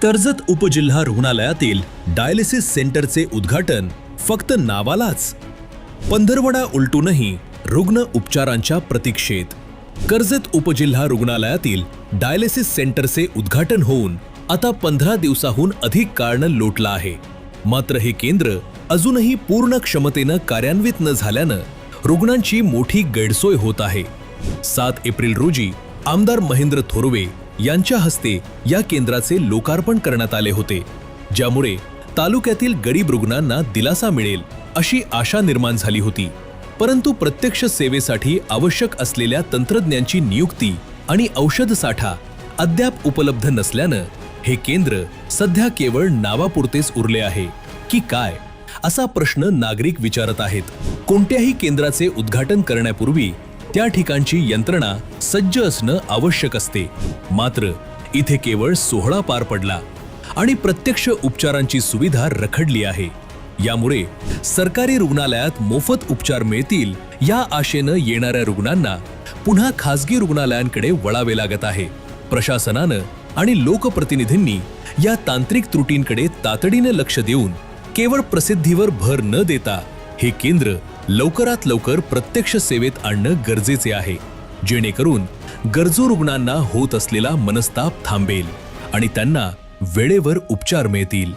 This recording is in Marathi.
कर्जत उपजिल्हा रुग्णालयातील डायलिसिस सेंटरचे उद्घाटन फक्त नावालाच. पंधरवडा उलटूनही रुग्ण उपचारांच्या प्रतीक्षेत. कर्जत उपजिल्हा रुग्णालयातील डायलिसिस सेंटरचे उद्घाटन होऊन आता 15 दिवसाहून अधिक काळ लोटला आहे. मात्र हे केंद्र अजूनही पूर्ण क्षमतेनं कार्यान्वित न झाल्यानं रुग्णांची मोठी गैरसोय होत आहे. 7 एप्रिल रोजी आमदार महेंद्र थोरवे यांच्या हस्ते या केंद्राचे लोकार्पण करण्यात आले होते, ज्यामुळे तालुक्यातील गरीब रुग्णांना दिलासा मिळेल अशी आशा निर्माण झाली होती. परंतु प्रत्यक्ष सेवेसाठी आवश्यक असलेल्या तंत्रज्ञांची नियुक्ती आणि औषध साठा अद्याप उपलब्ध नसल्यानं हे केंद्र सध्या केवळ नावापुरतेच उरले आहे की काय, असा प्रश्न नागरिक विचारत आहेत. कोणत्याही केंद्राचे उद्घाटन करण्यापूर्वी त्या ठिकाणची यंत्रणा सज्ज असणं आवश्यक असते. मात्र इथे केवळ सोहळा पार पडला आणि प्रत्यक्ष उपचारांची सुविधा रखडली आहे. यामुळे सरकारी रुग्णालयात मोफत उपचार मिळतील या आशेनं येणाऱ्या रुग्णांना पुन्हा खासगी रुग्णालयांकडे वळावे लागत आहे. प्रशासनानं आणि लोकप्रतिनिधींनी या तांत्रिक त्रुटींकडे तातडीने लक्ष देऊन केवळ प्रसिद्धीवर भर न देता हे केंद्र लवकरात लवकर प्रत्यक्ष सेवेत आणणं गरजेचे आहे, जेणेकरून गरजू रुग्णांना होत असलेला मनस्ताप थांबेल आणि त्यांना वेळेवर उपचार मिळतील.